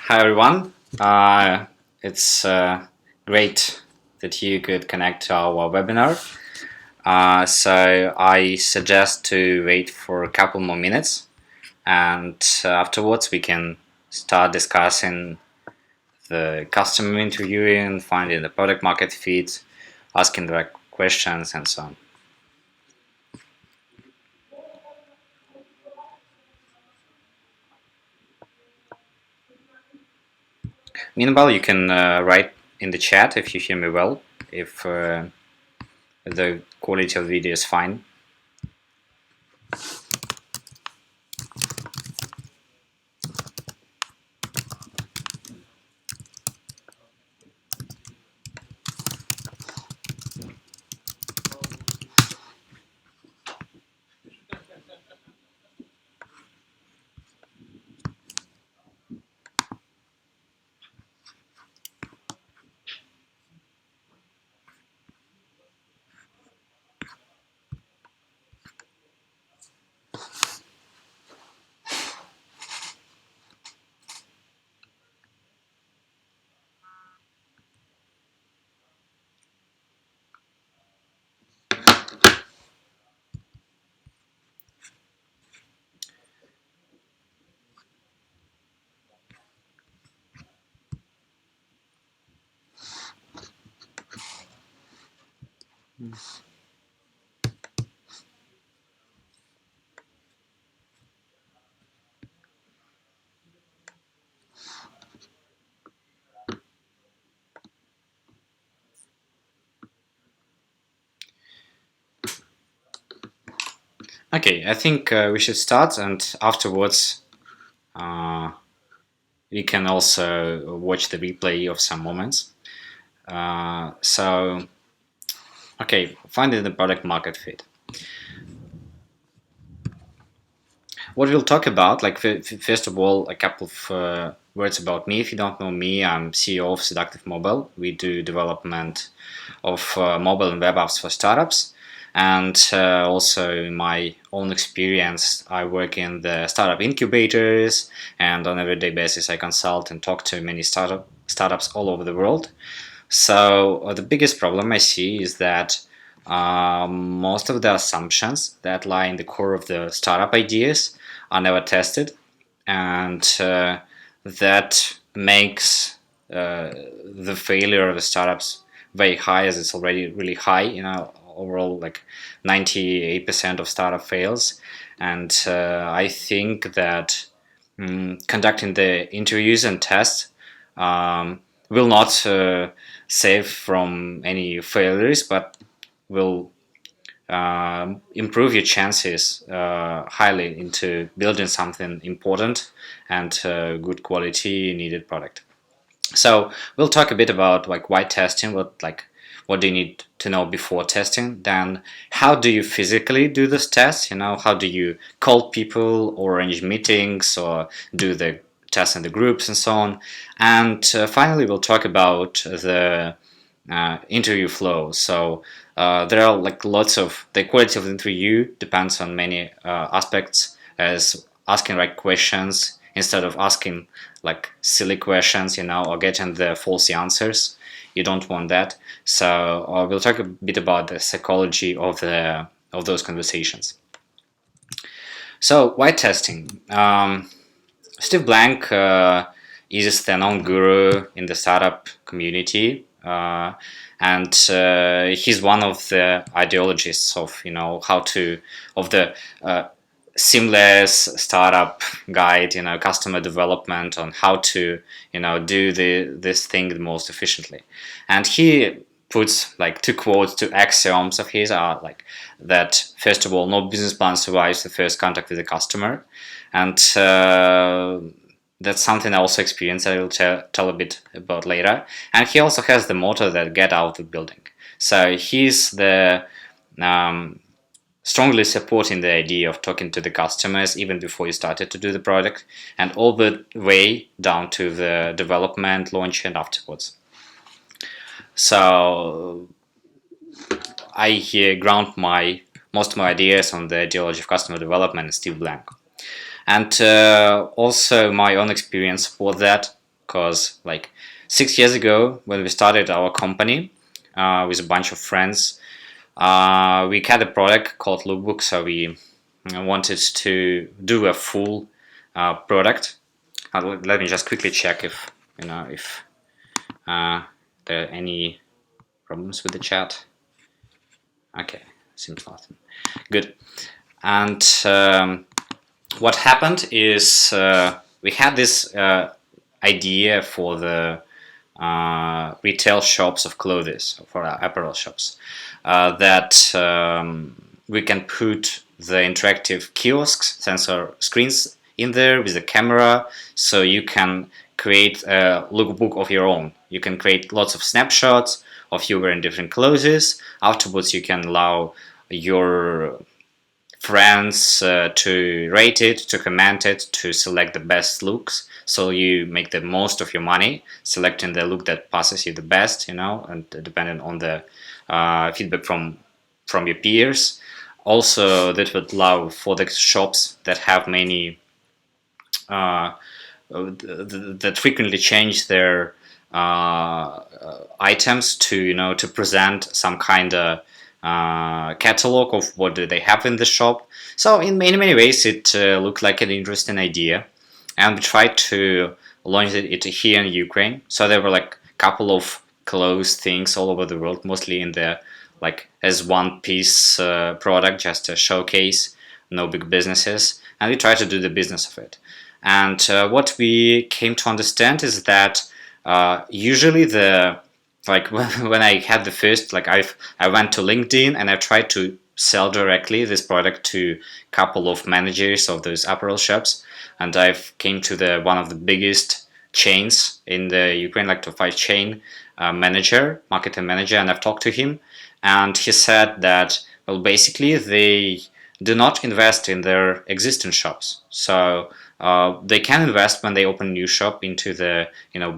Hi everyone, it's great that you could connect to our webinar. So I suggest to wait for a couple more minutes, and afterwards we can start discussing the customer interviewing, finding the product market fit, asking the right questions, and so on. Meanwhile, you can write in the chat if you hear me well, if the quality of the video is fine. Okay, I think we should start, and afterwards uh, you can also watch the replay of some moments. So, okay, finding the product market fit. What we'll talk about, like first of all, a couple of words about me. If you don't know me, I'm CEO of Seductive Mobile. We do development of mobile and web apps for startups. And also in my own experience, I work in the startup incubators, and on an everyday basis, I consult and talk to many startups all over the world. So the biggest problem I see is that most of the assumptions that lie in the core of the startup ideas are never tested, and that makes the failure of the startups very high, as it's already really high. Overall, like 98% of startup fails, and I think that conducting the interviews and tests um, will not save from any failures, but will improve your chances highly into building something important and good quality needed product. So we'll talk a bit about like why testing, what do you need to know before testing, then how do you physically do this test, how do you call people or arrange meetings or do the tests in the groups and so on. And finally we'll talk about the interview flow. So there are like lots of the quality of the interview depends on many aspects, as asking right questions instead of asking like silly questions, or getting the false answers. You don't want that. So we'll talk a bit about the psychology of those conversations. So why testing? Steve Blank is the known guru in the startup community, and he's one of the ideologists of the seamless startup guide, customer development on how to do this thing the most efficiently. And he puts like two quotes, two axioms of his are like that: first of all, no business plan survives the first contact with the customer, and that's something I also experienced. I will tell a bit about later. And he also has the motto that get out of building. So he's the strongly supporting the idea of talking to the customers even before you started to do the product, and all the way down to the development, launch, and afterwards. So I ground most of my ideas on the ideology of customer development and Steve Blank. And also my own experience for that, because like 6 years ago when we started our company with a bunch of friends, we had a product called Lookbook. So we wanted to do a full product. Let me just quickly check if there are any problems with the chat. Okay, seems nothing. Good. And what happened is we had this idea for the retail shops of clothes, for our apparel shops, that we can put the interactive kiosks, sensor screens in there with the camera, so you can create a lookbook of your own. You can create lots of snapshots of you wearing different clothes. Afterwards, you can allow your friends to rate it, to comment it, to select the best looks. So you make the most of your money selecting the look that passes you the best, and depending on the feedback from your peers. Also, that would allow for the shops that have many that frequently change their items to present some kind of catalog of what do they have in the shop. So in many ways it looked like an interesting idea, and we tried to launch it here in Ukraine. So there were like a couple of clothes things all over the world, mostly in the like as one piece product, just a showcase, no big businesses, and we tried to do the business of it. And what we came to understand is that usually the like when I had the first, like I went to LinkedIn and I tried to sell directly this product to a couple of managers of those apparel shops, and I've came to the one of the biggest chains in the Ukraine, like top 5 chain marketing manager, and I've talked to him, and he said that, well, basically they do not invest in their existing shops, so they can invest when they open a new shop into the,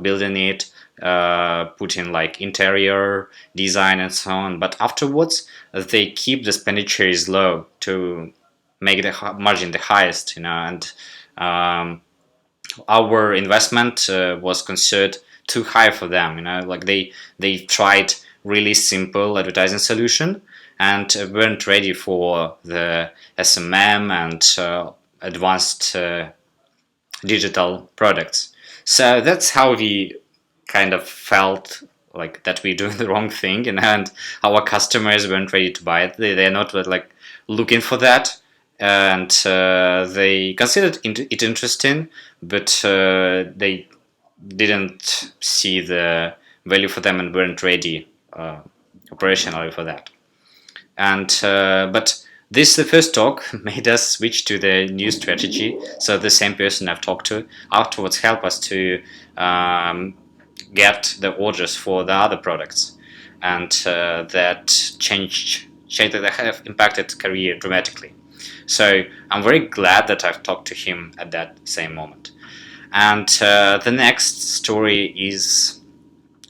building it, put in like interior design and so on, but afterwards they keep the expenditures low to make the margin the highest, and our investment was considered too high for them, like they tried really simple advertising solution and weren't ready for the SMM and advanced digital products. So that's how we kind of felt like that we're doing the wrong thing, and our customers weren't ready to buy it. They're not like looking for that, and they considered it interesting, but they didn't see the value for them and weren't ready operationally for that. And but this the first talk made us switch to the new strategy. So the same person I've talked to afterwards helped us to get the orders for the other products, and that changed that have impacted career dramatically. So I'm very glad that I've talked to him at that same moment. And the next story is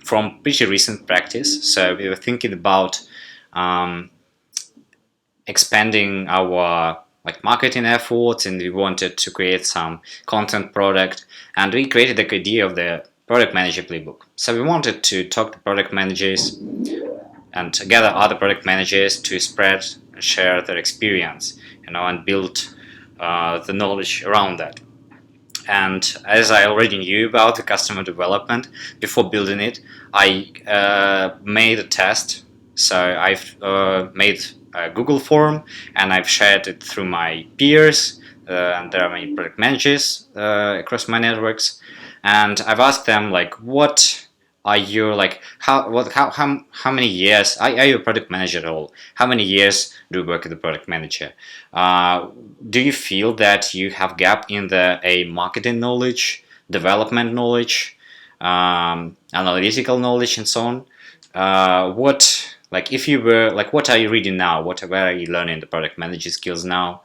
from pretty recent practice. So we were thinking about expanding our marketing efforts, and we wanted to create some content product, and we created the idea of the product manager playbook. So we wanted to talk to product managers and gather other product managers to spread and share their experience, and build the knowledge around that. And as I already knew about the customer development before building it, I made a test. So I've made a Google form and I've shared it through my peers. And there are many product managers across my networks, and I've asked them what are your how many years are you a product manager at all? How many years do you work as a product manager? Do you feel that you have gap in the marketing knowledge, development knowledge, analytical knowledge, and so on? If you were what are you reading now? Where are you learning the product manager skills now?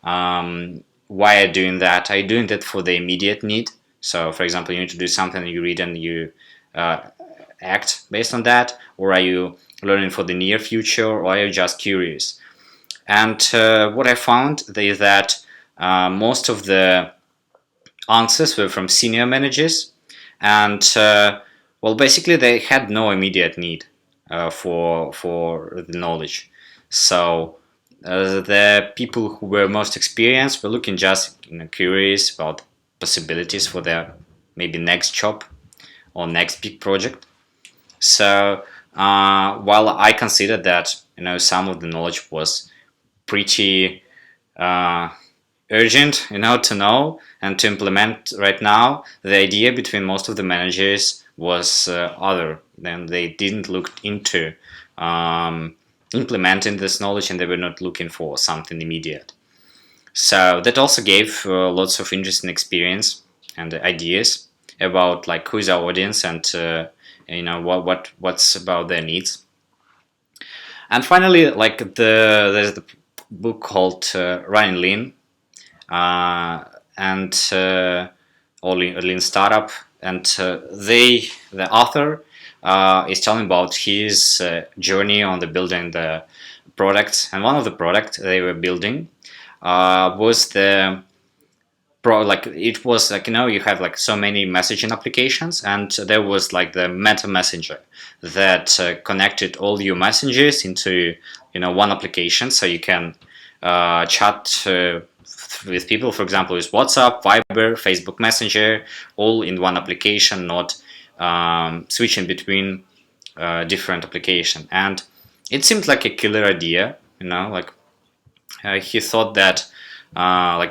Why are you doing that? Are you doing that for the immediate need? So, for example, you need to do something, you read and you act based on that, or are you learning for the near future, or are you just curious? And what I found is that most of the answers were from senior managers, and basically they had no immediate need for the knowledge. So the people who were most experienced were looking just curious about possibilities for their maybe next job or next big project. So while I considered that some of the knowledge was pretty urgent to know and to implement right now, the idea between most of the managers was other. Then they didn't look into implementing this knowledge, and they were not looking for something immediate. So that also gave lots of interesting experience and ideas about who is our audience and what's about their needs. And finally, there's the book called Running Lean or Lean Startup, and the author is telling about his journey on the building the products, and one of the products they were building was the it was you have so many messaging applications, and there was the Meta Messenger that connected all your messages into one application, so you can chat with people, for example, with WhatsApp, Viber, Facebook Messenger, all in one application, not switching between different applications. And it seemed like a killer idea, he thought that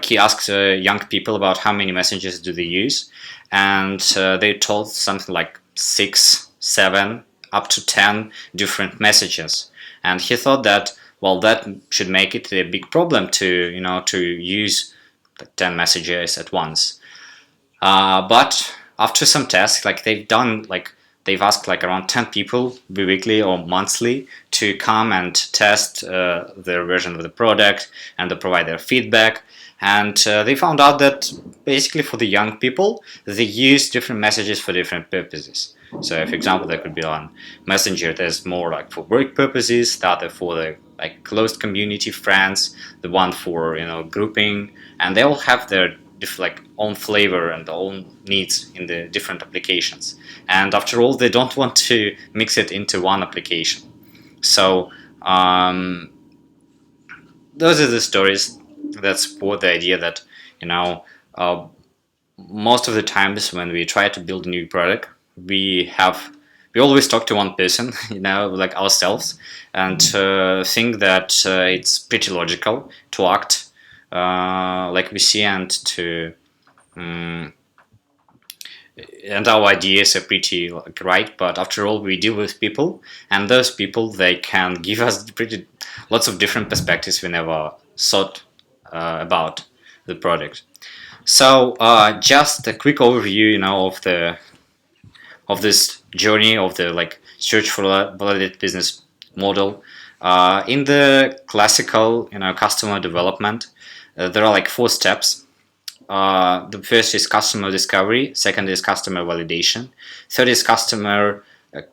he asked young people about how many messages do they use, and they told something like 6, 7, up to 10 different messages. And he thought that, well, that should make it a big problem to use 10 messages at once. But after some tests, like they've asked like around 10 people weekly or monthly to come and test their version of the product and to provide their feedback. And they found out that basically for the young people, they use different messages for different purposes. So, for example, there could be on Messenger that's more like for work purposes, the other for the like closed community friends, the one for grouping, and they all have their like own flavor and their own needs in the different applications. And after all, they don't want to mix it into one application. So those are the stories that support the idea that uh, most of the times when we try to build a new product, we always talk to one person, like ourselves, and think that it's pretty logical to act like we see, and and our ideas are pretty like right. But after all, we deal with people, and those people, they can give us pretty lots of different perspectives we never thought about the product. So just a quick overview, of this journey of the like search for validated business model. In the classical, customer development, there are like 4 steps. The first is customer discovery, second is customer validation, third is customer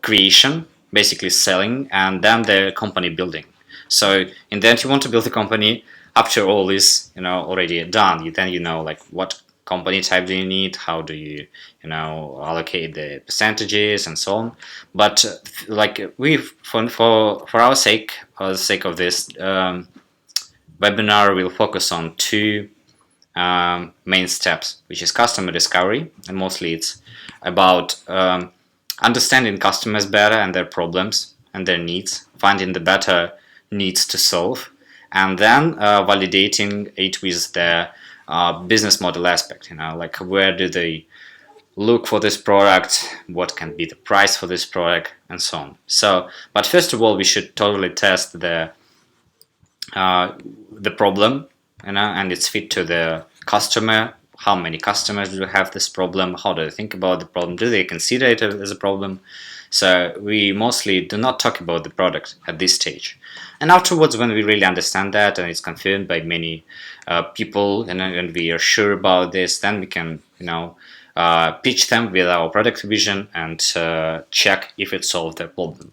creation, basically selling, and then the company building. So in the end, you want to build a company after all is already done. Then like what company type do you need, how do you allocate the percentages and so on. But like we for our sake, for the sake of this webinar, we'll focus on 2 main steps, which is customer discovery, and mostly it's about understanding customers better and their problems and their needs, finding the better needs to solve, and then validating it with the business model aspect. Like where do they look for this product, what can be the price for this product, and so on. So, but first of all, we should totally test the problem, and its fit to the customer. How many customers do have this problem? How do they think about the problem? Do they consider it as a problem? So we mostly do not talk about the product at this stage. And afterwards, when we really understand that and it's confirmed by many people, and we are sure about this, then we can pitch them with our product vision and check if it solved their problem.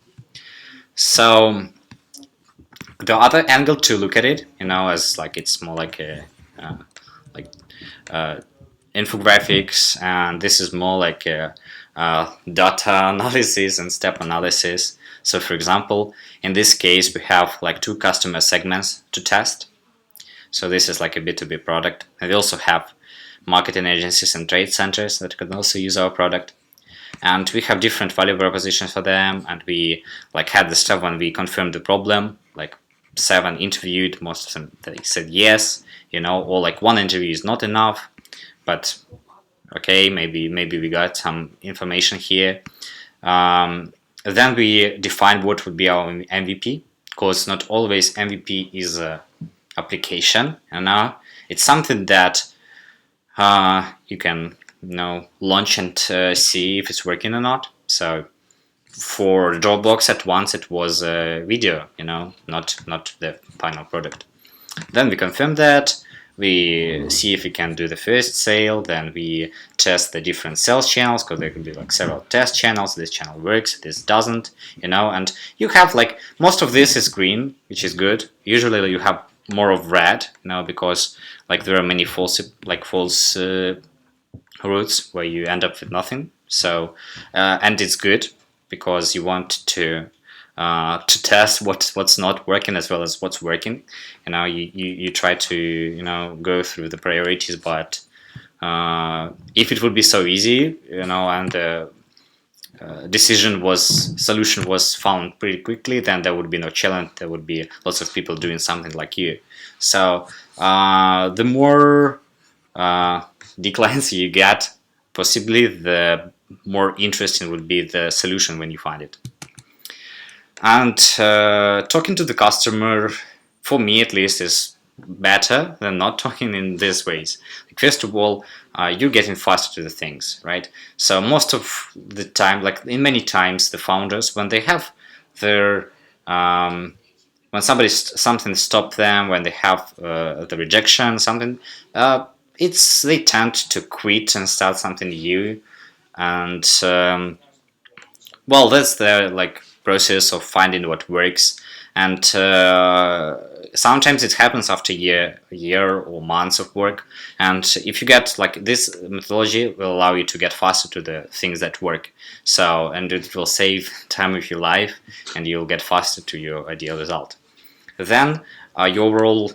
So the other angle to look at it, as like it's more like a infographics, and this is more like a data analysis and step analysis. So for example, in this case, we have like 2 customer segments to test. So this is like a B2B product, and we also have marketing agencies and trade centers that can also use our product. And we have different value propositions for them, and we like had the step when we confirmed the problem, like 7 interviewed, most of them they said yes, or like 1 interview is not enough, but okay, maybe we got some information here. Then we define what would be our MVP, because not always MVP is a application, it's something that you can launch and see if it's working or not. So for Dropbox at once it was a video, not the final product. Then we confirm that, we see if we can do the first sale, then we test the different sales channels, because there could be like several test channels. This channel works, this doesn't, and you have like most of this is green, which is good. Usually you have more of red, because like there are many false routes where you end up with nothing. So and it's good because you want to test what's not working as well as what's working. You try to go through the priorities, but if it would be so easy, and the solution was found pretty quickly, then there would be no challenge. There would be lots of people doing something like you. So the more declines you get, possibly the more interesting would be the solution when you find it. And talking to the customer, for me at least, is better than not talking in these ways. Like, first of all, you're getting faster to the things, right? So most of the time, like in many times, the founders, when they have their when something stop them, when they have the rejection, something, they tend to quit and start something new. And well, that's the like process of finding what works. And sometimes it happens after a year or months of work. And if you get like this methodology, will allow you to get faster to the things that work. So, and it will save time of your life, and you'll get faster to your ideal result. Then your overall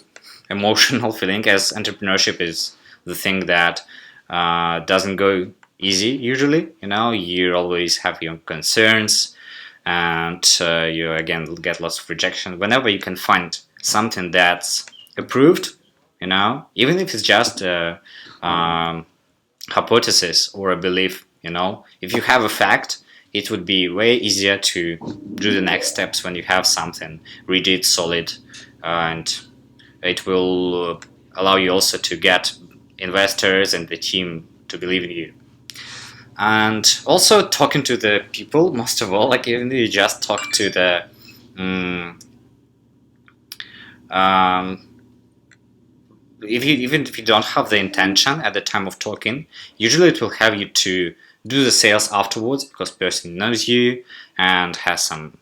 emotional feeling, as entrepreneurship is the thing that doesn't go easy usually. You always have your concerns, and you again get lots of rejection. Whenever you can find something that's approved, even if it's just a hypothesis or a belief, if you have a fact, it would be way easier to do the next steps when you have something rigid, solid, and it will allow you also to get investors and the team to believe in you. And also talking to the people, most of all, like even if you just talk to the even if you don't have the intention at the time of talking, usually it will have you to do the sales afterwards, because person knows you and has some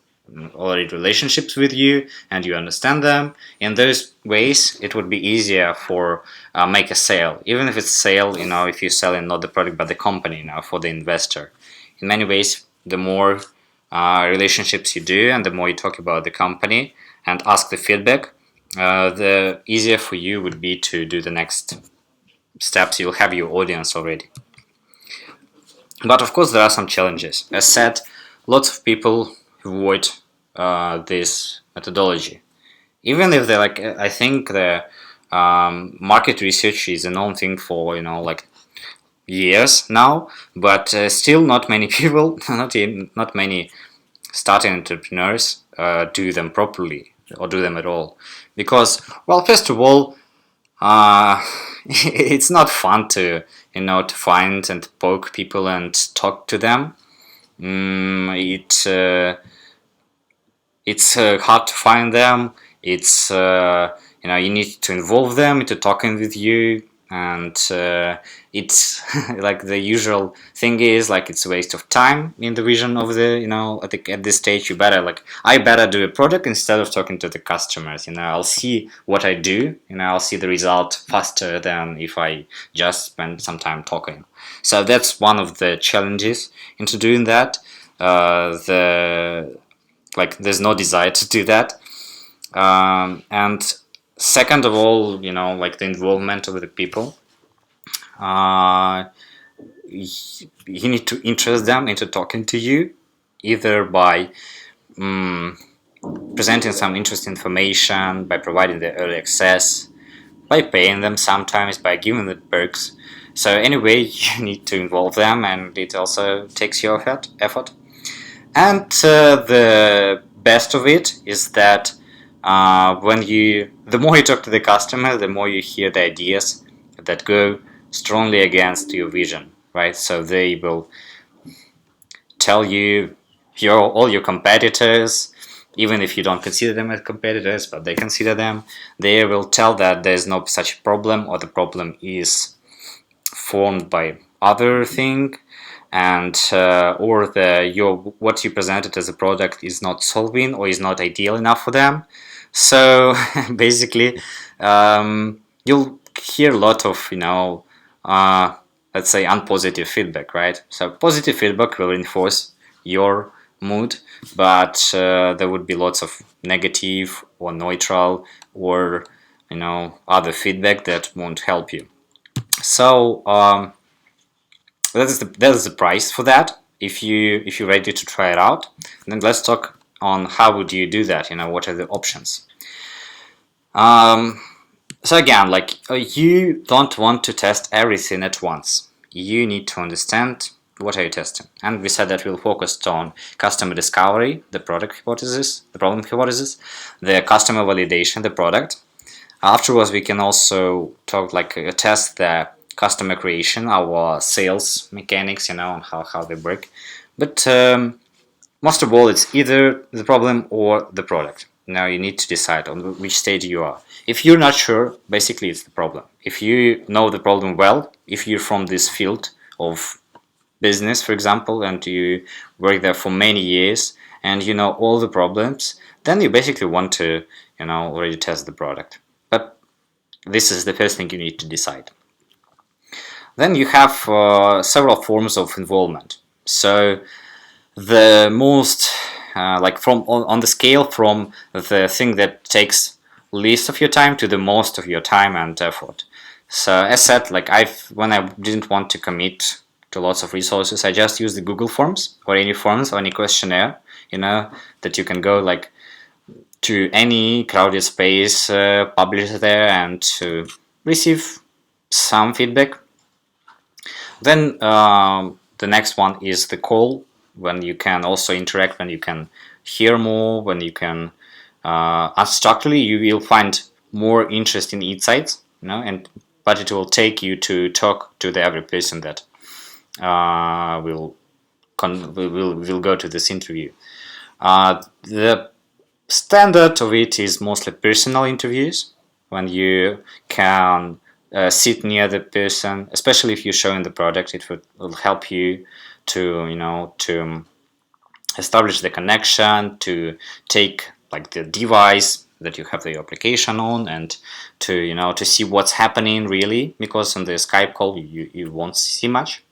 already relationships with you, and you understand them. In those ways, it would be easier for make a sale, even if it's sale, if you're selling not the product but the company, for the investor. In many ways, the more relationships you do, and the more you talk about the company and ask the feedback, the easier for you would be to do the next steps. You'll have your audience already. But of course, there are some challenges. As said, lots of people avoid this methodology, even if they're like, I think the market research is a known thing for like years now, but still not many people, not many starting entrepreneurs do them properly or do them at all, because, well, first of all, it's not fun to to find and poke people and talk to them. It's hard to find them. It's you need to involve them into talking with you, and it's like the usual thing is like it's a waste of time in the vision of the at this stage. I better do a product instead of talking to the customers. I'll see what I do. I'll see the result faster than if I just spend some time talking. So that's one of the challenges into doing that. There's no desire to do that, and second of all, like the involvement of the people, you need to interest them into talking to you, either by presenting some interesting information, by providing the early access, by paying them sometimes, by giving them perks. So anyway, you need to involve them, and it also takes your effort. And the best of it is that the more you talk to the customer, the more you hear the ideas that go strongly against your vision, right? So they will tell you all your competitors, even if you don't consider them as competitors, but they consider them. They will tell that there's no such problem, or the problem is formed by other thing, and or what you presented as a product is not solving or is not ideal enough for them. So basically, you'll hear a lot of let's say unpositive feedback, right? So positive feedback will reinforce your mood, but there would be lots of negative or neutral or other feedback that won't help you. So that is the price for that. If you're ready to try it out, then let's talk on how would you do that. What are the options? So again, you don't want to test everything at once. You need to understand what are you testing? And we said that we'll focus on customer discovery, the product hypothesis, the problem hypothesis, the customer validation, the product. Afterwards, we can also talk like test the customer creation, our sales mechanics, and how they work. But most of all, it's either the problem or the product. Now you need to decide on which stage you are. If you're not sure, basically it's the problem. If you know the problem well, if you're from this field of business, for example, and you work there for many years and you know all the problems, then you basically want to, already test the product. But this is the first thing you need to decide. Then you have several forms of involvement. So the most like from on the scale from the thing that takes least of your time to the most of your time and effort. So as said, like when I didn't want to commit to lots of resources, I just used the Google Forms or any forms or any questionnaire, that you can go like to any crowded space, publish there and to receive some feedback. Then the next one is the call, when you can also interact, when you can hear more, when you can structurally you will find more interesting insights, but it will take you to talk to the every person that will go to this interview. The standard of it is mostly personal interviews, when you can sit near the person, especially if you're showing the product. It will help you to establish the connection, to take like the device that you have the application on, and to see what's happening really, because on the Skype call you won't see much.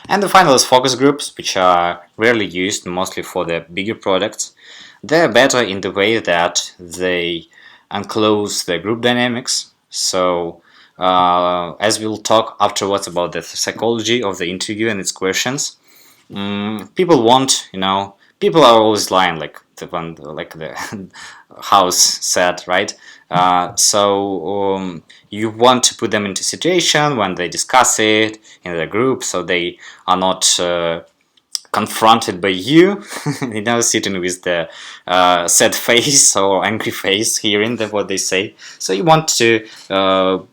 And the final is focus groups, which are rarely used, mostly for the bigger products. They're better in the way that they enclose the group dynamics. So as we'll talk afterwards about the psychology of the interview and its questions, people are always lying, like the house said, right? So you want to put them into a situation when they discuss it in the group, so they are not confronted by you, sitting with the sad face or angry face, hearing what they say. So you want to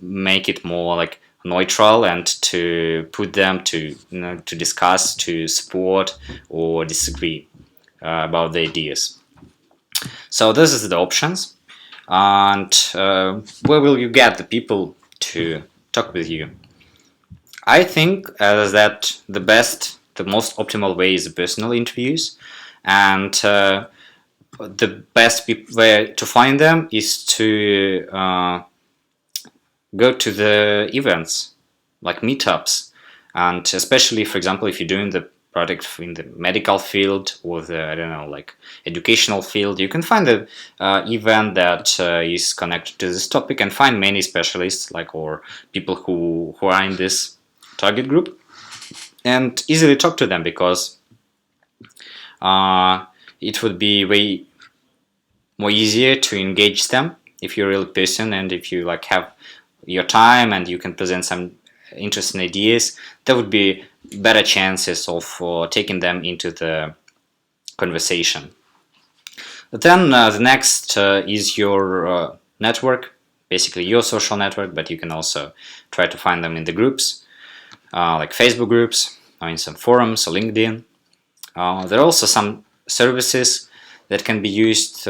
make it more like neutral and to put them to discuss, to support or disagree about the ideas. So this is the options, and where will you get the people to talk with you? I think that the most optimal way is personal interviews, and the best way to find them is to go to the events, like meetups, and especially, for example, if you're doing the product in the medical field or the like educational field, you can find the event that is connected to this topic and find many specialists or people who are in this target group and easily talk to them, because it would be way more easier to engage them if you're a real person, and if you have your time and you can present some interesting ideas. There would be better chances of taking them into the conversation. But then the next is your network, basically your social network, but you can also try to find them in the groups, like Facebook groups, or in some forums or LinkedIn. There are also some services that can be used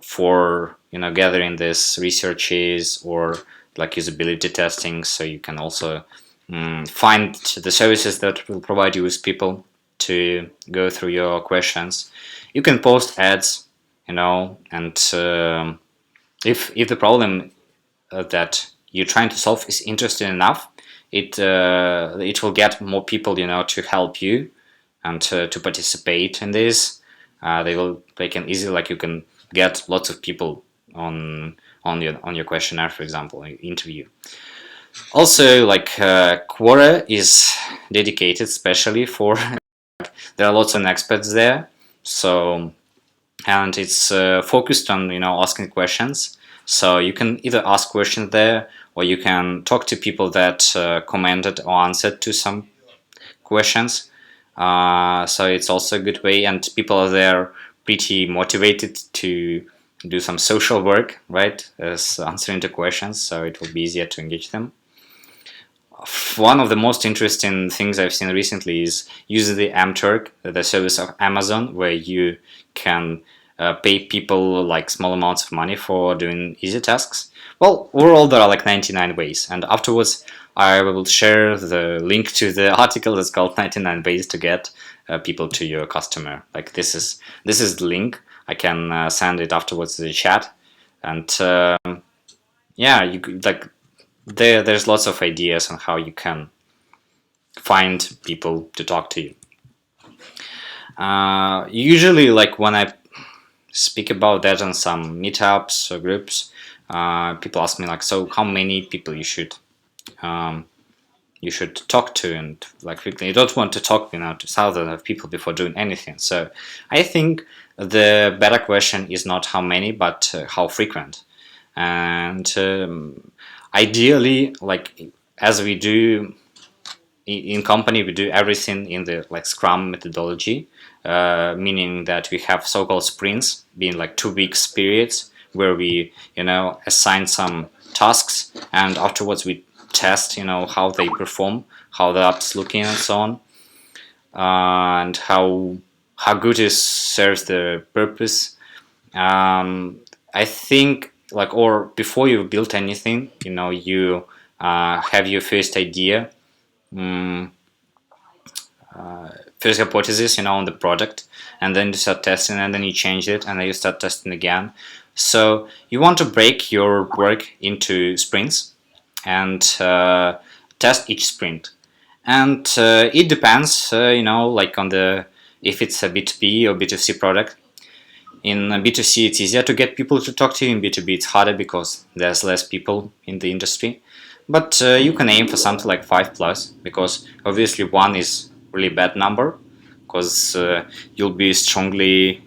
for gathering these researches or like usability testing. So you can also find the services that will provide you with people to go through your questions. You can post ads, and if the problem that you're trying to solve is interesting enough, it will get more people to help you and to participate in this. They can easily, you can get lots of people on your questionnaire, for example, interview. Also, Quora is dedicated specially for there are lots of experts there, so, and it's focused on asking questions. So you can either ask questions there, or you can talk to people that commented or answered to some questions. So it's also a good way, and people are there pretty motivated to do some social work, right, as answering the questions, so it will be easier to engage them. One of the most interesting things I've seen recently is using the Amturk, the service of Amazon, where you can pay people like small amounts of money for doing easy tasks. Well, overall there are like 99 ways, and afterwards I will share the link to the article that's called 99 ways to get people to your customer. Like this is the link. I can send it afterwards to the chat, and yeah, you could, like, there's lots of ideas on how you can find people to talk to you. Usually, like when I speak about that on some meetups or groups, people ask me like, so how many people um, you should talk to, and like you don't want to talk to thousands of people before doing anything. So I think the better question is not how many, but how frequent. And ideally, like as we do in company, we do everything in the like Scrum methodology, meaning that we have so-called sprints, being like 2 weeks periods where we assign some tasks, and afterwards we test how they perform, how the app's looking, and so on, and how good it serves the purpose. I think, like, or before you build anything, you have your first idea, first hypothesis, on the product, and then you start testing, and then you change it, and then you start testing again. So you want to break your work into sprints and test each sprint. And it depends, like on the if it's a B2B or B2C product. In B2C, it's easier to get people to talk to you. In B2B, it's harder because there's less people in the industry. But you can aim for something like 5 plus, because obviously 1 is really bad number, because you'll be strongly,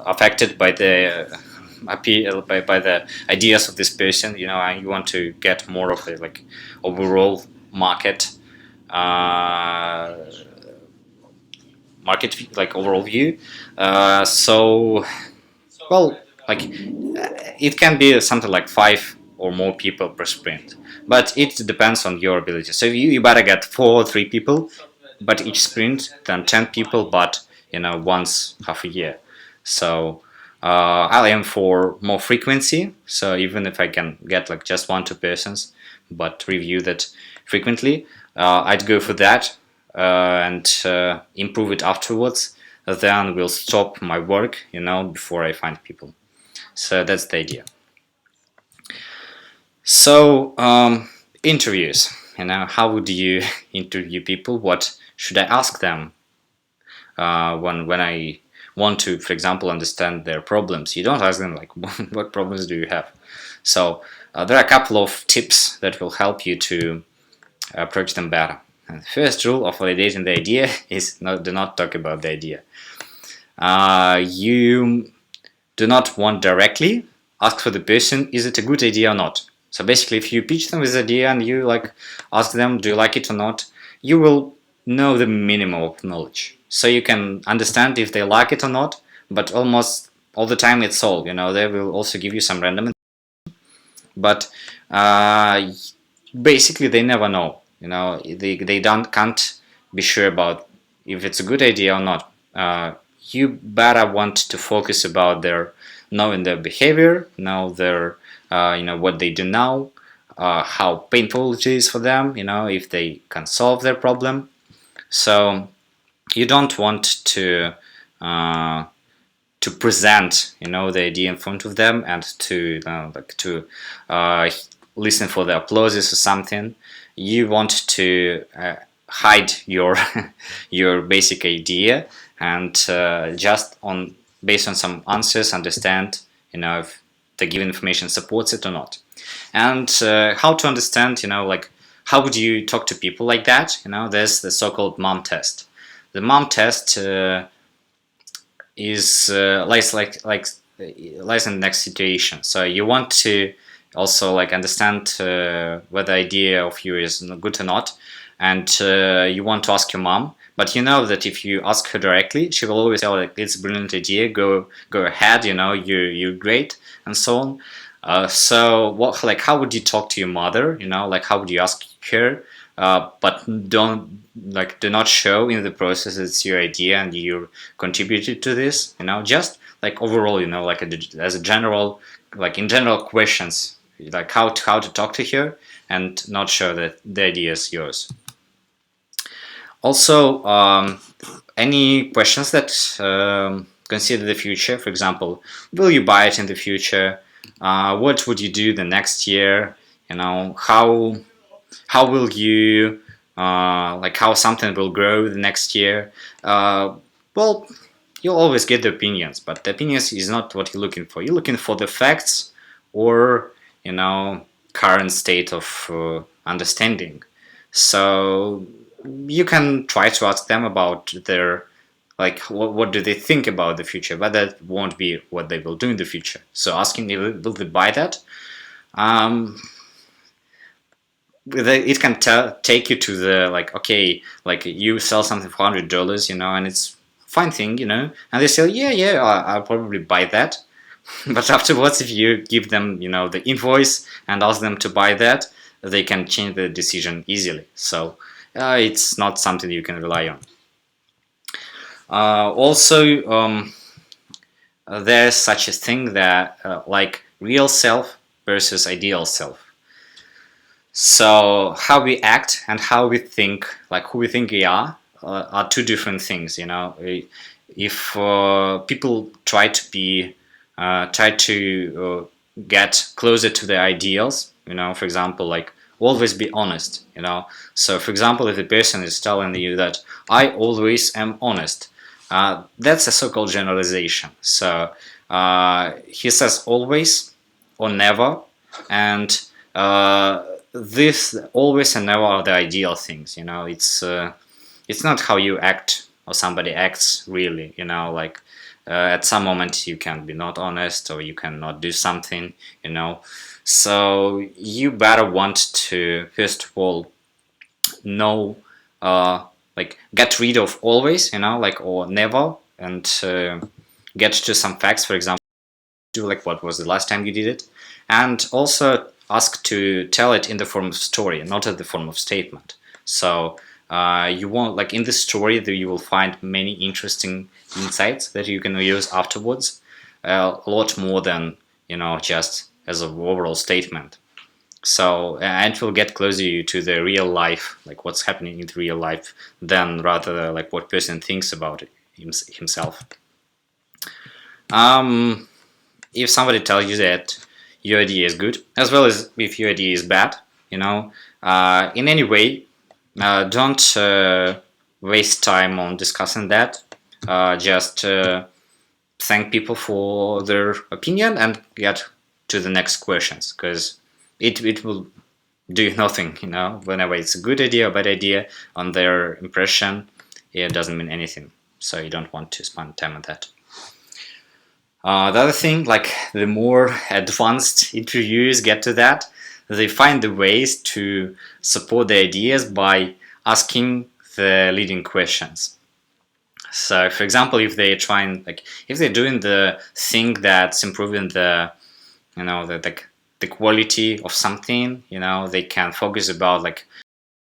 affected by the appeal, by the ideas of this person, and you want to get more of a like overall market like overall view. So well, like it can be something like 5 or more people per sprint, but it depends on your ability. So you better get 4 or 3 people but each sprint, than 10 people but once half a year. So I'll aim for more frequency, so even if I can get like just 1-2 persons but review that frequently, I'd go for that, and improve it afterwards. Then we'll stop my work before I find people. So that's the idea. So interviews, how would you interview people? What should I ask them when I want to, for example, understand their problems? You don't ask them like, what problems do you have? So there are a couple of tips that will help you to approach them better. And the first rule of validating the idea is do not talk about the idea. You do not want directly ask for the person, is it a good idea or not? So basically, if you pitch them with the idea and you like ask them, do you like it or not, you will know the minimum of knowledge. So you can understand if they like it or not, but almost all the time it's all, they will also give you some random, but basically they never know, they can't be sure about if it's a good idea or not. You better want to focus about knowing their behavior, know their what they do now, how painful it is for them, if they can solve their problem. So you don't want to present the idea in front of them and to listen for the applauses or something. You want to hide your your basic idea and just based on some answers understand if the given information supports it or not. And how to understand, like how would you talk to people like that? There's the so-called mom test. The mom test is lies in the next situation. So you want to also like understand whether idea of you is good or not, and you want to ask your mom, but you know that if you ask her directly, she will always tell like it's a brilliant idea, go ahead, you're great, and so on. So what, like, how would you talk to your mother? Like, how would you ask her? But do not show in the process it's your idea and you contributed to this. Just like overall, like as a general, like in general questions, like how to talk to her, and not show that the idea is yours. Also, any questions that consider the future. For example, will you buy it in the future? What would you do the next year? How will you like how something will grow the next year? Well, you'll always get the opinions, but the opinions is not what you're looking for. You're looking for the facts, or current state of understanding. So you can try to ask them about their, like, what do they think about the future, but that won't be what they will do in the future. So asking, will they buy that? um, it can take you to the, like, okay, like you sell something for $100, and it's fine thing, and they say, yeah, I'll probably buy that. But afterwards, if you give them, the invoice and ask them to buy that, they can change the decision easily. So it's not something you can rely on. Also, there's such a thing that like real self versus ideal self. So how we act and how we think, like who we think we are two different things. If people try to get closer to their ideals, for example, like always be honest. So for example, if the person is telling you that I always am honest, that's a so-called generalization. So he says always or never, and this always and never are the ideal things. It's not how you act or somebody acts really. Like at some moment you can be not honest, or you cannot do something. So you better want to first of all know, like get rid of always, like, or never, and get to some facts. For example, do like what was the last time you did it, and also ask to tell it in the form of story, not in the form of statement. So you want, like in the story that you will find many interesting insights that you can use afterwards, a lot more than just as an overall statement. So and it will get closer to the real life, like what's happening in the real life, than rather like what person thinks about it himself. If somebody tells you that your idea is good, as well as if your idea is bad, in any way, don't waste time on discussing that. Just thank people for their opinion and get to the next questions, because it will do nothing, whenever it's a good idea or bad idea, on their impression, it doesn't mean anything. So you don't want to spend time on that. The other thing, like the more advanced interviewers get to that, they find the ways to support their ideas by asking the leading questions. So, for example, if they're trying, like, if they're doing the thing that's improving the, the quality of something, they can focus about like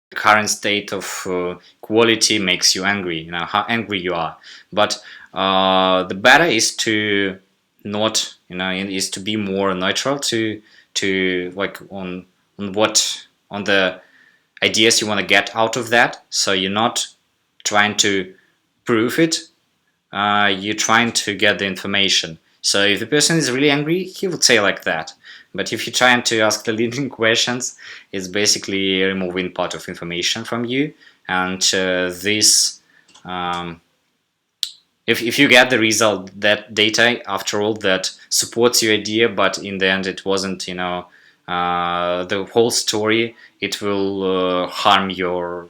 the current state of quality makes you angry, how angry you are. But the better is to not, is to be more neutral to like on the ideas you want to get out of that. So you're not trying to prove it, you're trying to get the information. So if the person is really angry, he would say like that. But if you're trying to ask the leading questions, it's basically removing part of information from you. And this, if you get the result, that data, after all, that supports your idea, but in the end it wasn't, the whole story, it will harm your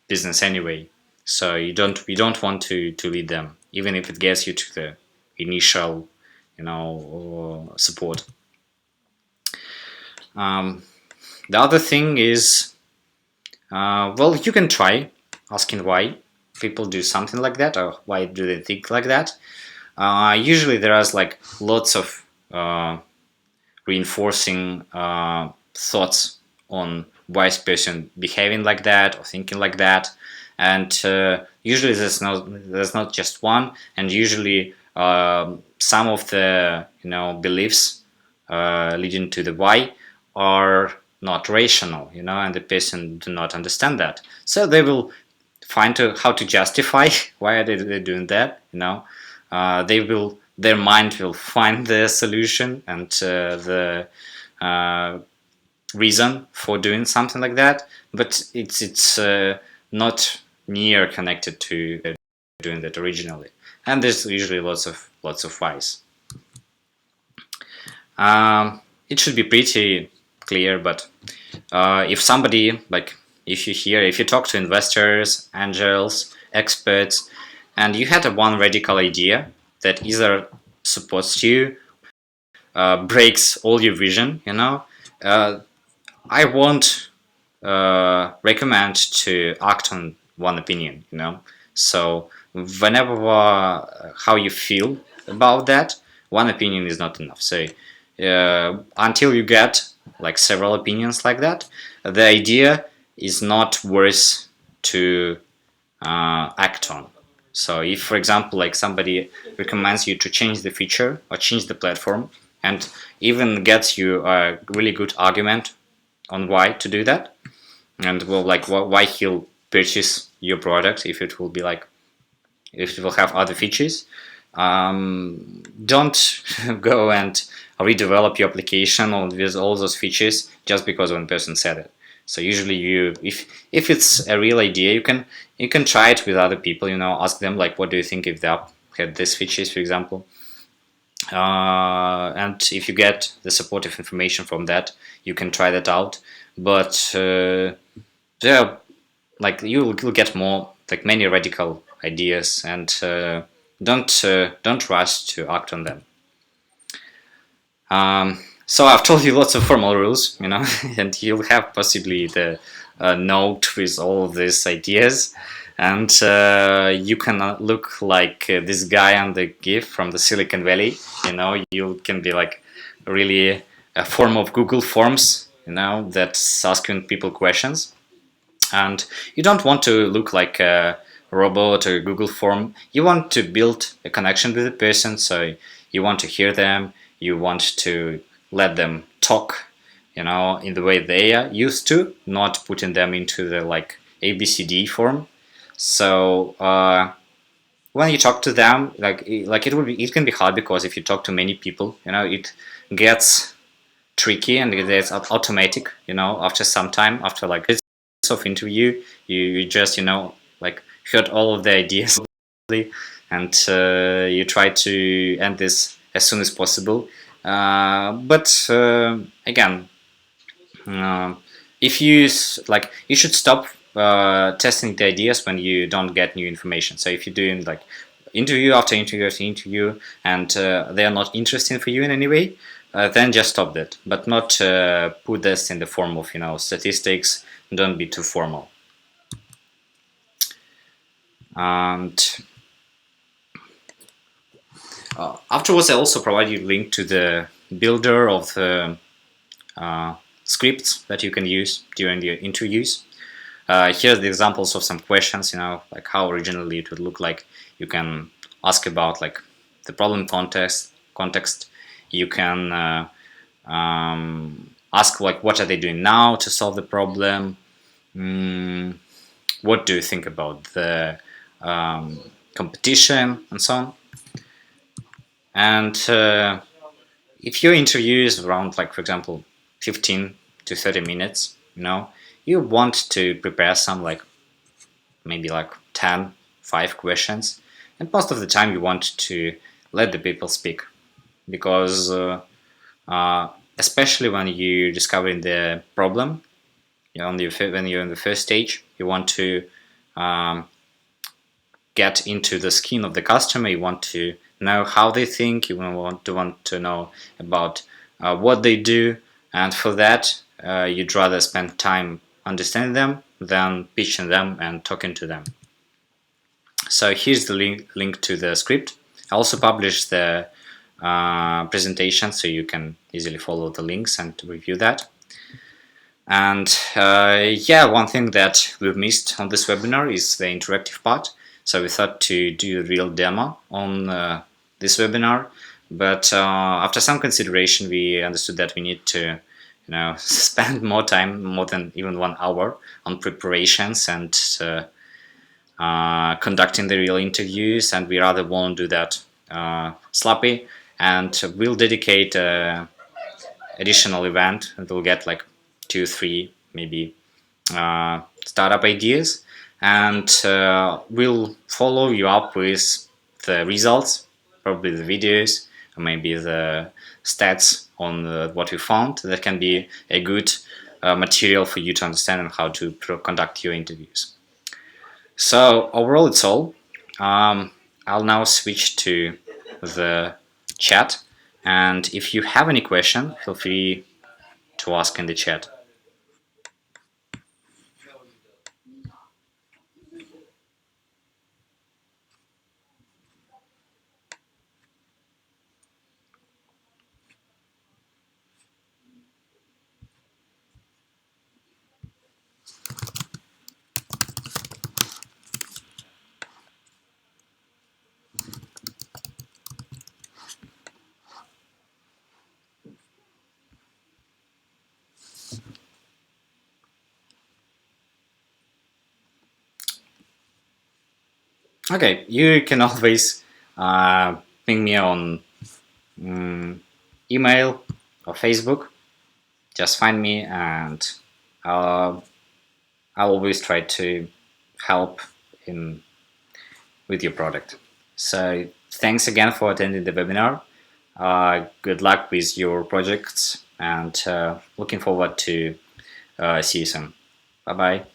business anyway. So we don't want to lead them, even if it gets you to the initial, support. Um, the other thing is, well, you can try asking why people do something like that, or why do they think like that. Usually there is like lots of reinforcing thoughts on why is person behaving like that or thinking like that, and usually there's not just one, and usually some of the beliefs leading to the why are not rational, and the person do not understand that, so they will find how to justify why are they doing that. Their mind will find the solution and the uh, reason for doing something like that, but it's not near connected to doing that originally, and there's usually lots of whys. It should be pretty clear, but if somebody, like, if you talk to investors, angels, experts, and you had one radical idea that either supports you, breaks all your vision, uh, I won't recommend to act on one opinion, So whenever how you feel about that, one opinion is not enough. So until you get like several opinions like that, the idea is not worth to act on. So if, for example, like somebody recommends you to change the feature or change the platform, and even gets you a really good argument on why to do that, and well, like why he'll purchase your product if it will be like, if it will have other features, don't go and redevelop your application with all those features just because one person said it. So usually if it's a real idea, you can try it with other people, ask them like, what do you think if the app had these features, for example, and if you get the supportive information from that, you can try that out. But yeah, like you'll get more, like, many radical ideas, and don't rush to act on them. So I've told you lots of formal rules, and you'll have possibly the note with all of these ideas, and you can look like this guy on the GIF from the Silicon Valley. You can be like really a form of Google Forms, that's asking people questions, and you don't want to look like a robot or a Google form. You want to build a connection with the person, so you want to hear them, you want to let them talk, in the way they are used to, not putting them into the like ABCD form. So when you talk to them, it can be hard, because if you talk to many people, it gets tricky and it's automatic. After some time, after like of interview, you just like heard all of the ideas, and you try to end this as soon as possible. But again, uh, if like, you should stop testing the ideas when you don't get new information. So if you're doing like interview after interview after interview, and they are not interesting for you in any way, then just stop that, but not put this in the form of statistics. Don't be too formal. And afterwards, I also provide you a link to the builder of the scripts that you can use during the interviews. Here's the examples of some questions, like how originally it would look like. You can ask about like the problem context. You can ask like, what are they doing now to solve the problem? What do you think about the competition, and so on. And if your interview is around, like, for example, 15 to 30 minutes, you want to prepare some, like, maybe like 5 questions. And most of the time you want to let the people speak, because especially when you're discovering the problem, when you're in the first stage, you want to get into the skin of the customer. You want to know how they think. You want to know about what they do, and for that you'd rather spend time understanding them than pitching them and talking to them. So here's the link to the script. I also published the presentation so you can easily follow the links and review that. And yeah, one thing that we've missed on this webinar is the interactive part. So we thought to do a real demo on this webinar, but after some consideration, we understood that we need to, spend more time, more than even 1 hour, on preparations and conducting the real interviews, and we rather won't do that sloppy, and we'll dedicate additional event and we'll get like 2 3 maybe startup ideas, and we'll follow you up with the results, probably the videos or maybe the stats on what we found. That can be a good material for you to understand and how to conduct your interviews. So overall it's all. I'll now switch to the chat, and if you have any question, feel free to ask in the chat. Okay, you can always ping me on email or Facebook. Just find me, and I'll always try to help in with your product. So thanks again for attending the webinar. Good luck with your projects, and looking forward to see you soon. Bye bye.